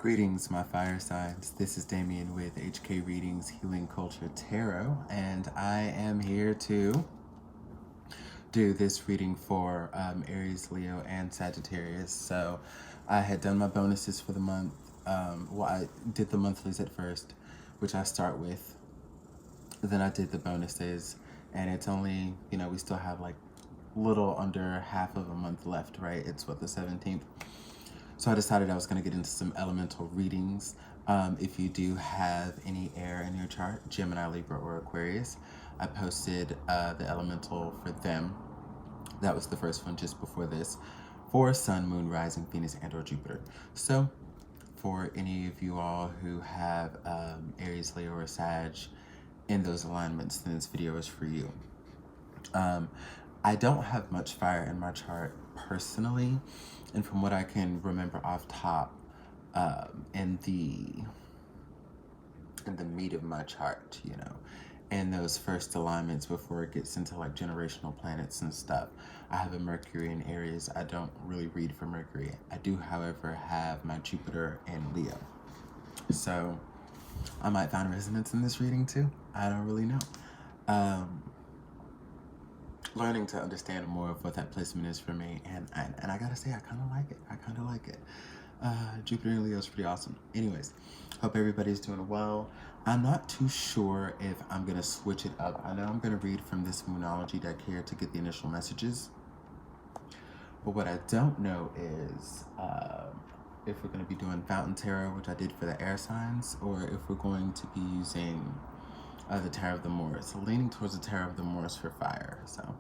Greetings, my fire signs. This is Damien with HK Readings Healing Culture Tarot, and I am here to do this reading for Aries, Leo, and Sagittarius. So I had done my bonuses for the month. I did the monthlies at first, which I start with. Then I did the bonuses, and it's only, we still have like little under half of a month left, right? It's what, the 17th? So I decided I was going to get into some elemental readings. If you do have any air in your chart, Gemini, Libra, or Aquarius, I posted the elemental for them. That was the first one just before this, for Sun, Moon, Rising, Venus, and or Jupiter. So for any of you all who have Aries, Leo, or Sag in those alignments, then this video is for you. I don't have much fire in my chart personally, and from what I can remember off top, in the meat of my chart, and those first alignments before it gets into like generational planets and stuff, I have a Mercury in Aries. I don't really read for Mercury. I do, however, have my Jupiter in Leo. So I might find resonance in this reading too. I don't really know. Learning to understand more of what that placement is for me, and I gotta say, I kind of like it. Jupiter and Leo is pretty awesome. Anyways, hope everybody's doing well. I'm not too sure if I'm gonna switch it up. I know I'm gonna read from this Moonology deck here to get the initial messages, but what I don't know is if we're gonna be doing Fountain Tarot, which I did for the air signs, or if we're going to be using the Tarot of the Moors. So leaning towards the Tarot of the Moors for fire. So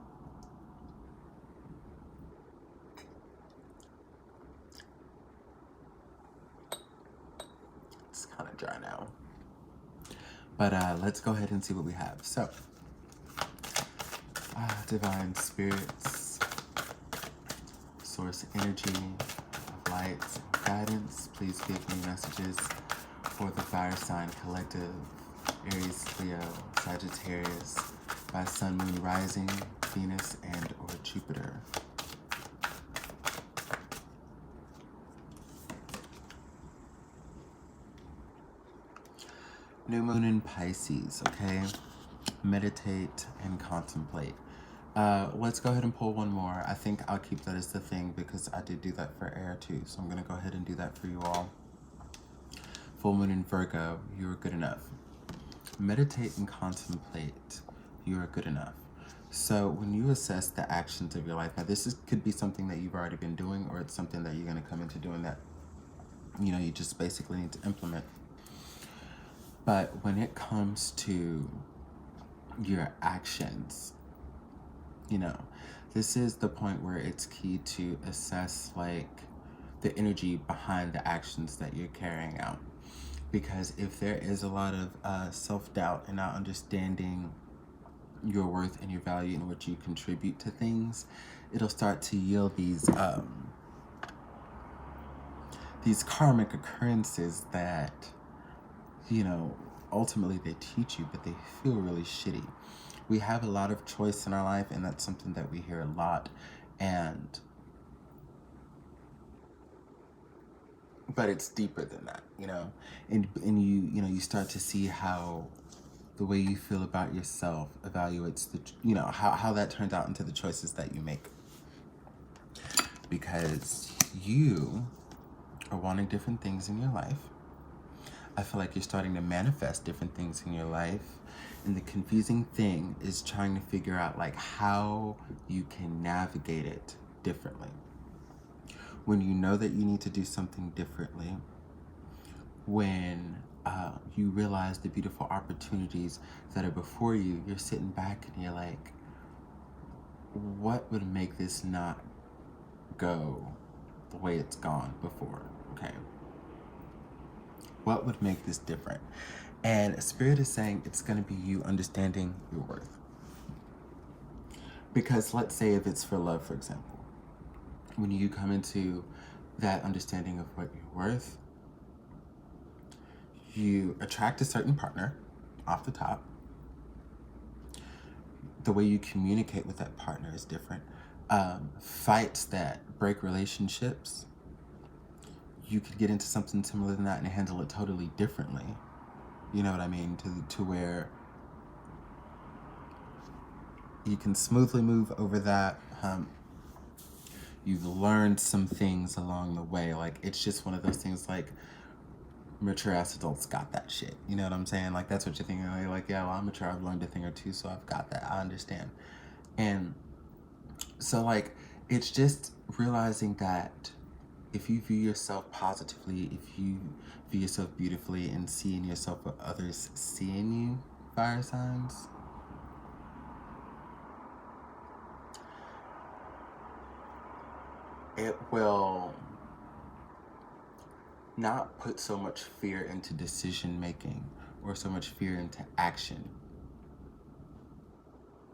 it's kind of dry now. But let's go ahead and see what we have. So, divine spirits, source energy, light, guidance, please give me messages for the fire sign collective, Aries, Leo, Sagittarius, by Sun, Moon, Rising, Venus, and or Jupiter. New moon in Pisces, okay? Meditate and contemplate. Let's go ahead and pull one more. I think I'll keep that as the thing because I did do that for air too. So I'm going to go ahead and do that for you all. Full moon in Virgo, you are good enough. Meditate and contemplate, you are good enough. So when you assess the actions of your life, now could be something that you've already been doing, or it's something that you're going to come into doing that, you just basically need to implement. But when it comes to your actions, this is the point where it's key to assess like the energy behind the actions that you're carrying out. Because if there is a lot of self-doubt and not understanding your worth and your value and what you contribute to things, it'll start to yield these karmic occurrences that, ultimately they teach you, but they feel really shitty. We have a lot of choice in our life, and that's something that we hear a lot. But it's deeper than that, and you start to see how the way you feel about yourself evaluates how that turns out into the choices that you make. Because you are wanting different things in your life. I feel like you're starting to manifest different things in your life. And the confusing thing is trying to figure out like how you can navigate it differently. When you know that you need to do something differently, when you realize the beautiful opportunities that are before you, you're sitting back and you're like, what would make this not go the way it's gone before, okay? What would make this different? And Spirit is saying it's going to be you understanding your worth. Because let's say if it's for love, for example, when you come into that understanding of what you're worth, you attract a certain partner off the top. The way you communicate with that partner is different. Fights that break relationships, you could get into something similar than that and handle it totally differently. You know what I mean? To where you can smoothly move over that hump. You've learned some things along the way. Like, it's just one of those things, like, mature ass adults got that shit. You know what I'm saying? Like, that's what you're thinking. You're like, yeah, well, I'm mature. I've learned a thing or two, so I've got that. I understand. And so, like, it's just realizing that if you view yourself positively, if you view yourself beautifully and seeing yourself what others seeing you, fire signs, it will not put so much fear into decision making or so much fear into action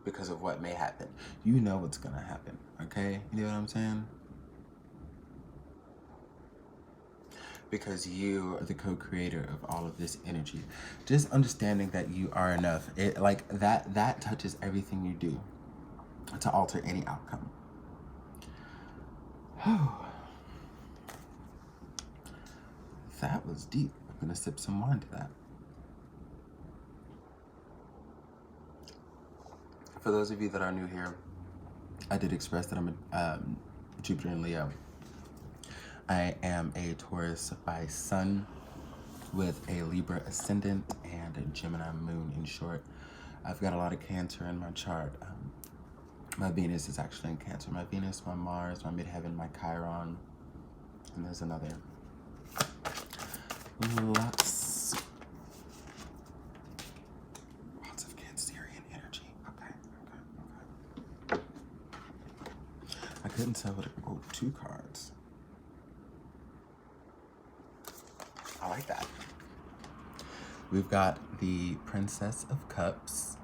because of what may happen. You know what's gonna happen, okay? You know what I'm saying? Because you are the co-creator of all of this energy. Just understanding that you are enough. It like that touches everything you do to alter any outcome. That was deep. I'm gonna sip some wine to that. For those of you that are new here, I did express that I'm a Jupiter in Leo. I am a Taurus by sun with a Libra ascendant and a Gemini moon in short. I've got a lot of Cancer in my chart. My Venus is actually in Cancer. My Venus, my Mars, my midheaven, my Chiron, and there's another. Lots of Cancerian energy. Okay. I couldn't tell what it, oh, 2 cards. I like that. We've got the Princess of Cups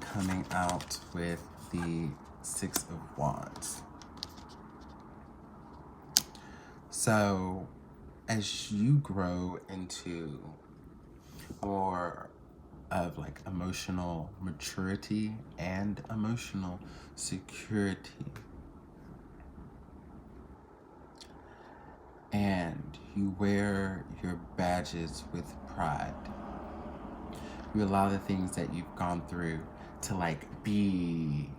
coming out with the 6 of Wands. So, as you grow into more of like emotional maturity and emotional security, and you wear your badges with pride, you allow the things that you've gone through to like be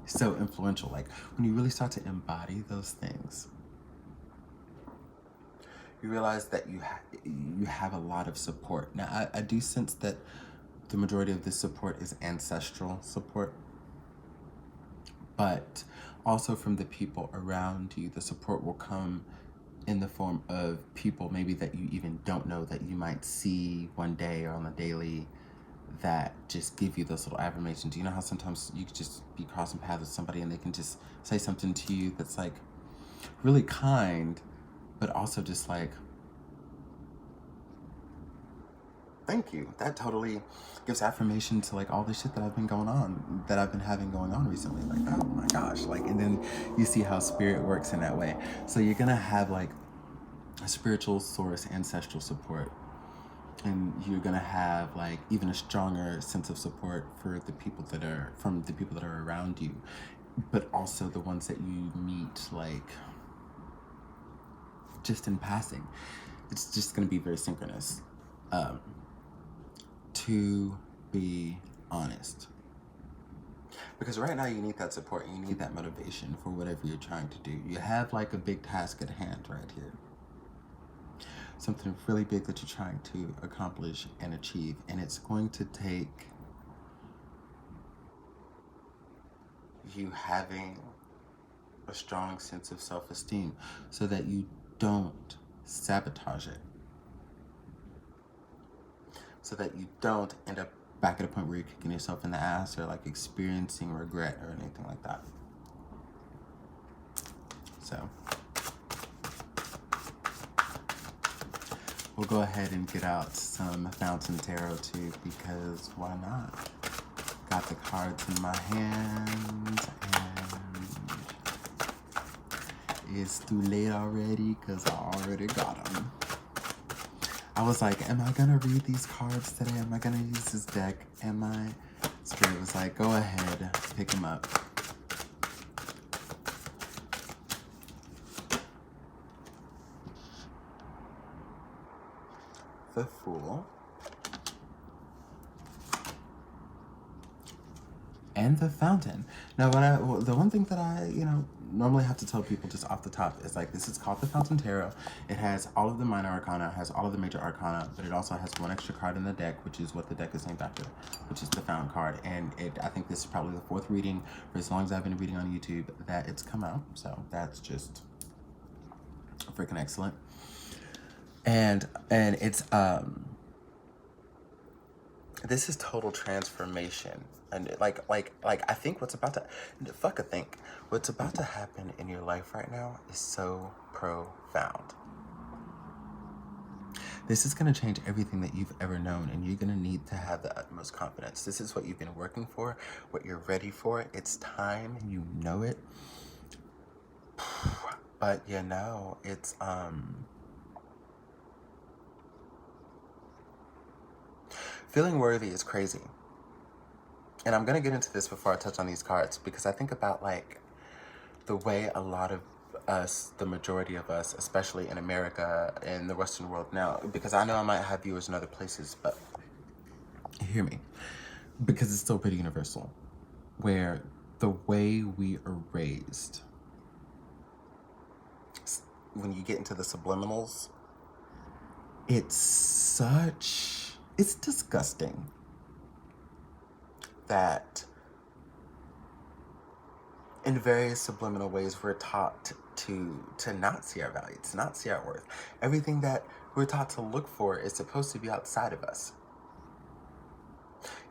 so influential. Like when you really start to embody those things, you realize that you have a lot of support. Now, I do sense that the majority of this support is ancestral support, but also from the people around you. The support will come in the form of people maybe that you even don't know that you might see one day or on a daily that just give you those little affirmations. You know how sometimes you could just be crossing paths with somebody and they can just say something to you that's like really kind, but also just like, thank you. That totally gives affirmation to like all the shit that I've been having going on recently. Like, oh my gosh. Like, and then you see how spirit works in that way. So you're gonna have like a spiritual source, ancestral support. And you're gonna have like even a stronger sense of support for the people that are around you, but also the ones that you meet like just in passing. It's just gonna be very synchronous. To be honest, because right now you need that support, you need that motivation for whatever you're trying to do. You have like a big task at hand right here, something really big that you're trying to accomplish and achieve, and it's going to take you having a strong sense of self-esteem so that you don't sabotage it, so that you don't end up back at a point where you're kicking yourself in the ass or like experiencing regret or anything like that. So we'll go ahead and get out some Fountain Tarot too, because why not? Got the cards in my hand, and it's too late already because I already got them. I was like, am I gonna read these cards today? Am I gonna use this deck? Spirit was like, go ahead, pick them up. the Fool, and the Fountain. Now, the one thing that I, normally have to tell people just off the top is like, this is called the Fountain Tarot. It has all of the minor arcana, has all of the major arcana, but it also has one extra card in the deck, which is what the deck is named after, which is the Fountain card. And I think this is probably the 4th reading for as long as I've been reading on YouTube that it's come out. So that's just freaking excellent. And it's this is total transformation. And like I think what's about to happen in your life right now is so profound. This is going to change everything that you've ever known, and you're going to need to have the utmost confidence. This is what you've been working for, what you're ready for. It's time, you know it. But it's feeling worthy is crazy. And I'm going to get into this before I touch on these cards, because I think about like the way a lot of us, the majority of us, especially in America and the Western world now, because I know I might have viewers in other places, but hear me, because it's still pretty universal, where the way we are raised, when you get into the subliminals, it's disgusting that in various subliminal ways we're taught to not see our value, to not see our worth. Everything that we're taught to look for is supposed to be outside of us.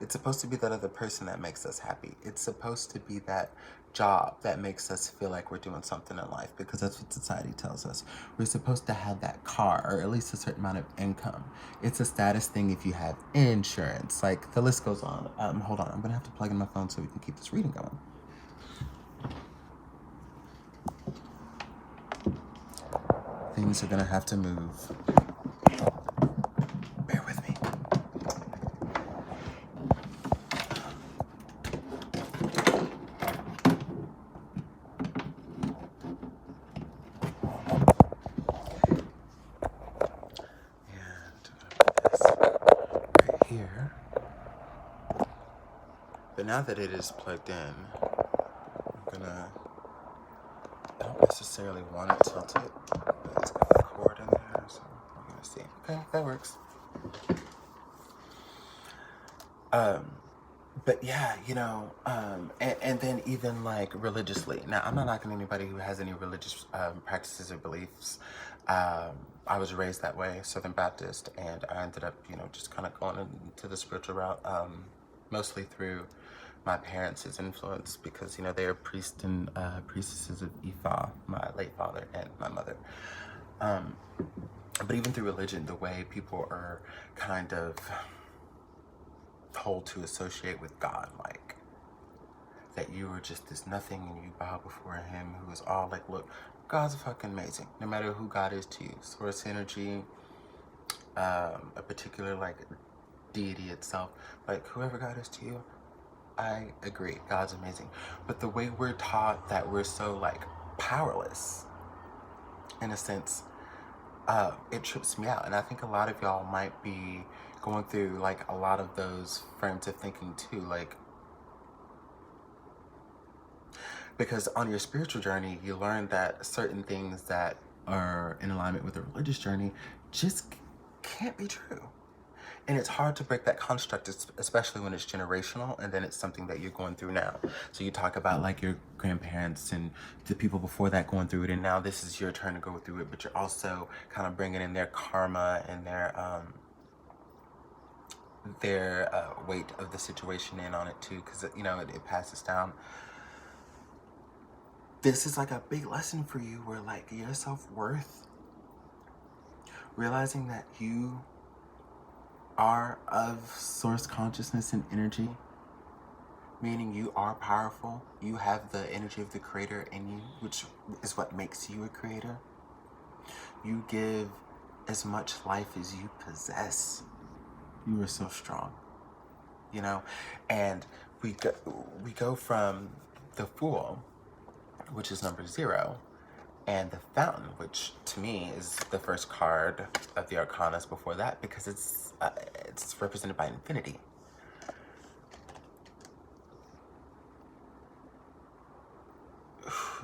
It's supposed to be that other person that makes us happy. It's supposed to be that job that makes us feel like we're doing something in life, because that's what society tells us. We're supposed to have that car, or at least a certain amount of income. It's a status thing if you have insurance. Like, the list goes on. Hold on, I'm gonna have to plug in my phone so we can keep this reading going. Things are gonna have to move. Bear with me. Here. But now that it is plugged in, I don't necessarily want it tilted, but it's got a cord in there, so we're gonna see. Okay, that works. But yeah, and then even like religiously. Now, I'm not knocking anybody who has any religious practices or beliefs. I was raised that way, Southern Baptist, and I ended up, just kind of going into the spiritual route, mostly through my parents' influence, because, they are priests and priestesses of Ifa, my late father and my mother. But even through religion, the way people are kind of told to associate with God, like that you are just this nothing and you bow before him, who is all like, look, God's fucking amazing, no matter who God is to you. Source energy, a particular like deity itself, like whoever God is to you, I agree, God's amazing. But the way we're taught that we're so like powerless, in a sense, it trips me out. And I think a lot of y'all might be going through like a lot of those frames of thinking too, like, because on your spiritual journey, you learn that certain things that are in alignment with a religious journey just can't be true. And it's hard to break that construct, especially when it's generational, and then it's something that you're going through now. So you talk about like your grandparents and the people before that going through it, and now this is your turn to go through it, but you're also kind of bringing in their karma and their weight of the situation in on it too, because it passes down. This is like a big lesson for you, where like your self-worth, realizing that you are of source consciousness and energy, meaning you are powerful, you have the energy of the creator in you, which is what makes you a creator. You give as much life as you possess. You are so strong, and we go from the Fool, which is number 0, and the Fountain, which to me is the first card of the Arcanas before that, because it's represented by infinity.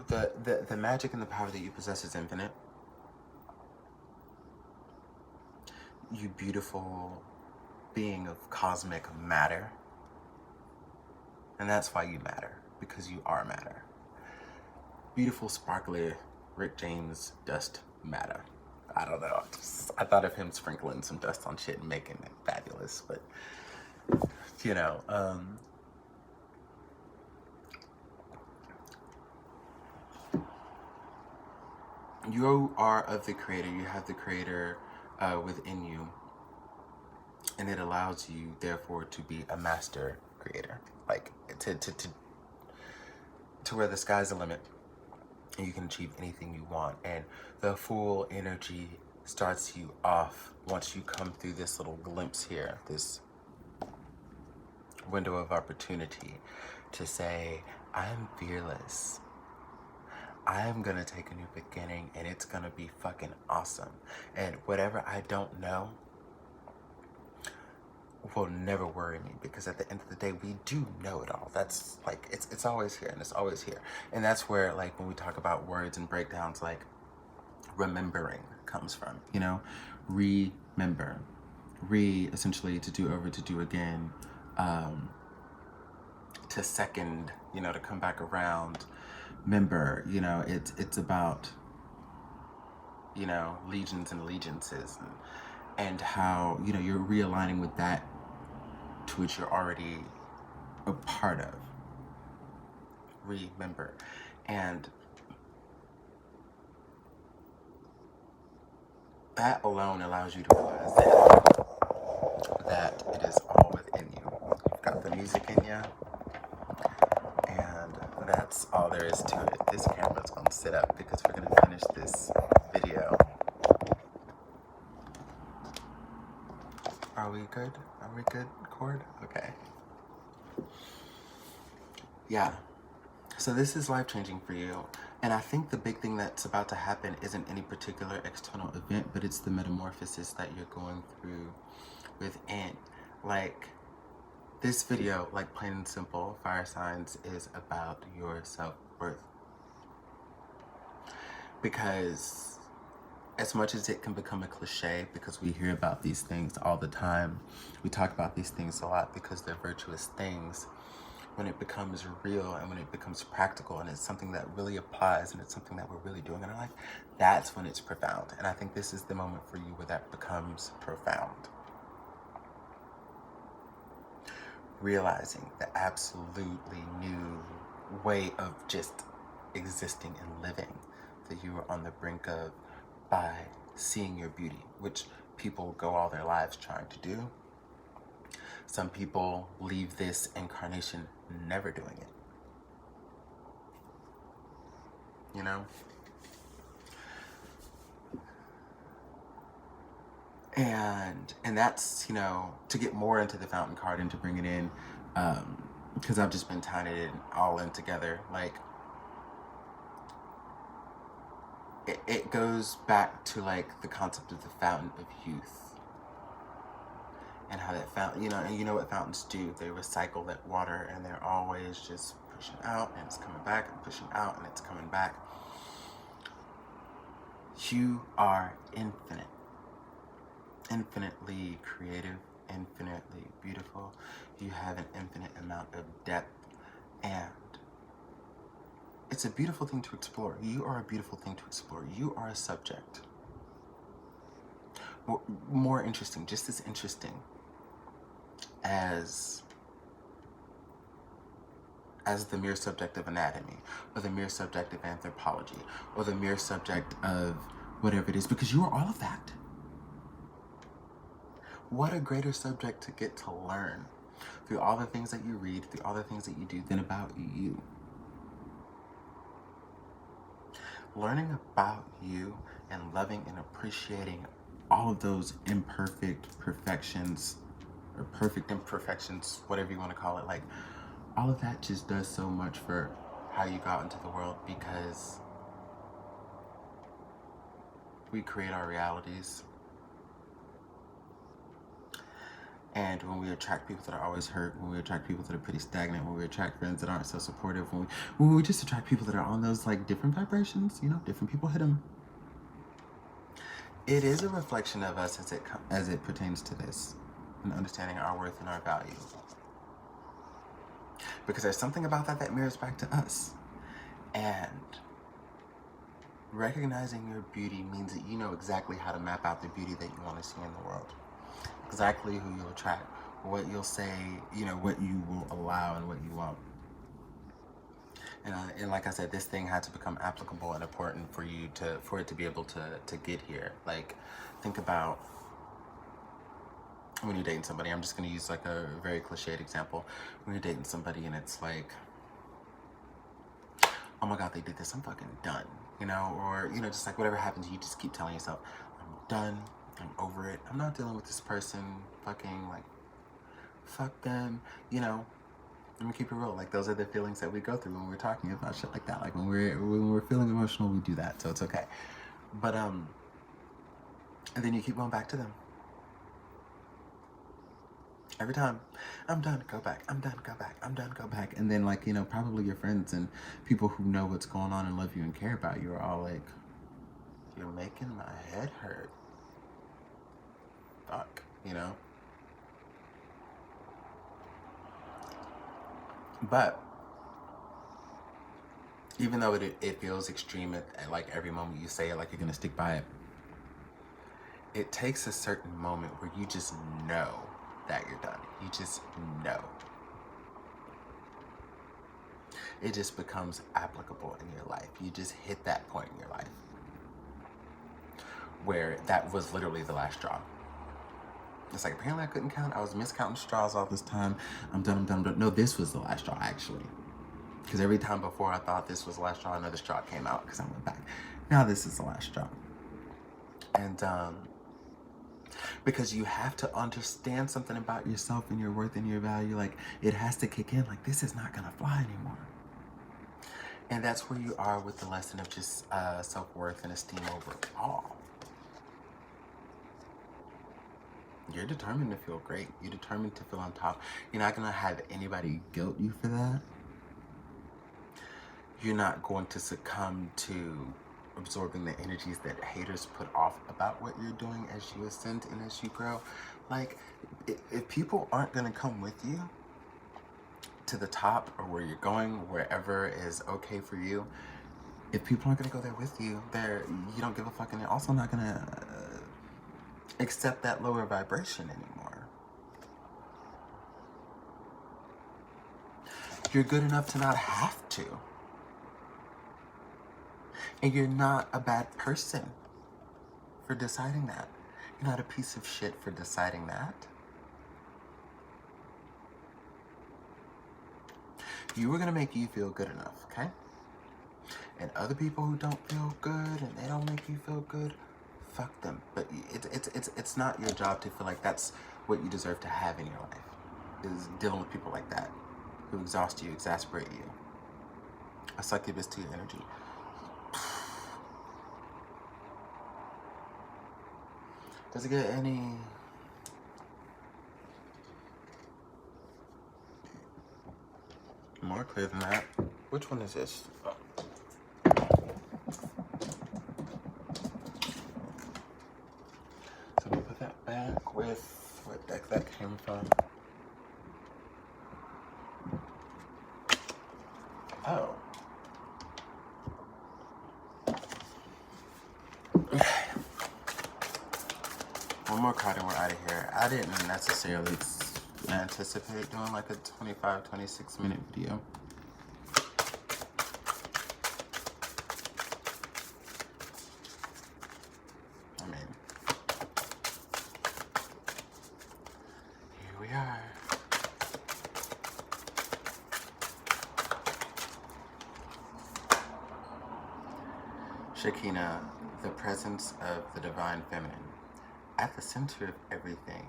The magic and the power that you possess is infinite. You beautiful being of cosmic matter. And that's why you matter, because you are matter. Beautiful, sparkly Rick James dust matter. I don't know. I thought of him sprinkling some dust on shit and making it fabulous, but you know, you are of the Creator. You have the Creator within you, and it allows you, therefore, to be a master creator. Like to where the sky's the limit, and you can achieve anything you want. And the full energy starts you off once you come through this little glimpse here, this window of opportunity, to say, I'm fearless. I'm gonna take a new beginning, and it's gonna be fucking awesome. And whatever I don't know will never worry me, because at the end of the day, we do know it all. That's like, it's always here, and it's always here. And that's where, like, when we talk about words and breakdowns, like, remembering comes from, you know? Remember. Essentially, to do over, to do again, to second, you know, to come back around. Member, you know, it's about, you know, legions and allegiances, and how, you know, you're realigning with that to which you're already a part of. Remember. And that alone allows you to realize that it is all within you. You've got the music in you, and that's all there is to it. This camera's gonna sit up because we're gonna finish this video. Are we good? Are we good, Cord? Okay. Yeah. So this is life-changing for you. And I think the big thing that's about to happen isn't any particular external event, but it's the metamorphosis that you're going through within. Like, this video, like plain and simple, fire signs, is about your self-worth. Because as much as it can become a cliche, because we hear about these things all the time, we talk about these things a lot because they're virtuous things, when it becomes real and when it becomes practical and it's something that really applies and it's something that we're really doing in our life, that's when it's profound. And I think this is the moment for you where that becomes profound. Realizing the absolutely new way of just existing and living that you are on the brink of by seeing your beauty, which people go all their lives trying to do. Some people leave this incarnation never doing it. You know? And that's, you know, to get more into the Fountain card and to bring it in, because I've just been tying it all in together. Like, it goes back to, like, the concept of the fountain of youth. And how that fountain, and you know what fountains do. They recycle that water, and they're always just pushing out, and it's coming back, and pushing out, and it's coming back. You are infinite. Infinitely creative, infinitely beautiful. You have an infinite amount of depth, and it's a beautiful thing to explore. You are a beautiful thing to explore. You are a subject. More interesting, just as interesting as the mere subject of anatomy, or the mere subject of anthropology, or the mere subject of whatever it is, because you are all of that. What a greater subject to get to learn through all the things that you read, through all the things that you do, than about you. Learning about you and loving and appreciating all of those imperfect perfections, or perfect imperfections, whatever you want to call it, like, all of that just does so much for how you got into the world, because We create our realities. And when we attract people that are always hurt, when we attract people that are pretty stagnant, when we attract friends that aren't so supportive, when we just attract people that are on those like different vibrations, you know, different people hit them. It is a reflection of us as it pertains to this, and understanding our worth and our value. Because there's something about that mirrors back to us. And recognizing your beauty means that you know exactly how to map out the beauty that you want to see in the world. Exactly who you'll attract, what you'll say, you know, what you will allow and what you won't. And like I said, this thing had to become applicable and important for it to be able to get here. Like, think about when you're dating somebody. I'm just going to use like a very cliched example. When you're dating somebody and it's like, oh my God, they did this, I'm fucking done. You know, or, you know, just like whatever happens, you just keep telling yourself, I'm done, I'm over it, I'm not dealing with this person, fucking, like, fuck them, you know. Let me keep it real. Like, those are the feelings that we go through when we're talking about shit like that. Like, when we're feeling emotional, we do that, so it's okay. But, and then you keep going back to them. Every time, I'm done, go back, I'm done, go back, I'm done, go back. And then, like, you know, probably your friends and people who know what's going on and love you and care about you are all like, you're making my head hurt. Fuck, you know? But even though it feels extreme at like every moment you say it, like you're gonna stick by it, it takes a certain moment where you just know that you're done. You just know. It just becomes applicable in your life. You just hit that point in your life where that was literally the last straw. It's like, apparently I couldn't count. I was miscounting straws all this time. I'm done, I'm done, I'm done. No, this was the last straw, actually. Because every time before I thought this was the last straw, another straw came out because I went back. Now this is the last straw. And because you have to understand something about yourself and your worth and your value. Like, it has to kick in. Like, this is not gonna fly anymore. And that's where you are with the lesson of just self-worth and esteem overall. You're determined to feel great. You're determined to feel on top. You're not gonna have anybody guilt you for that. You're not going to succumb to absorbing the energies that haters put off about what you're doing as you ascend and as you grow. Like, if people aren't gonna come with you to the top or where you're going, wherever is okay for you, if people aren't gonna go there with you, you don't give a fuck, and they're also not gonna accept that lower vibration anymore. You're good enough to not have to. And you're not a bad person for deciding that. You're not a piece of shit for deciding that. You were gonna make you feel good enough, okay? And other people who don't feel good and they don't make you feel good, fuck them. But it's not your job to feel like that's what you deserve to have in your life, is dealing with people like that who exhaust you, exasperate you, a succubus to your energy. Does it get any more clear than that? Which one is this? Oh. So we put that back with what deck that came from. Oh. One more card and we're out of here. I didn't necessarily anticipate doing like a 25-26 minute video. I mean, here we are. Shekinah, the presence of the divine feminine. At the center of everything,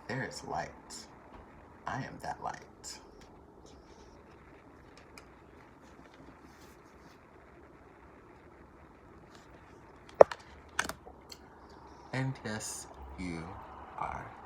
there is light. I am that light. And yes, you are.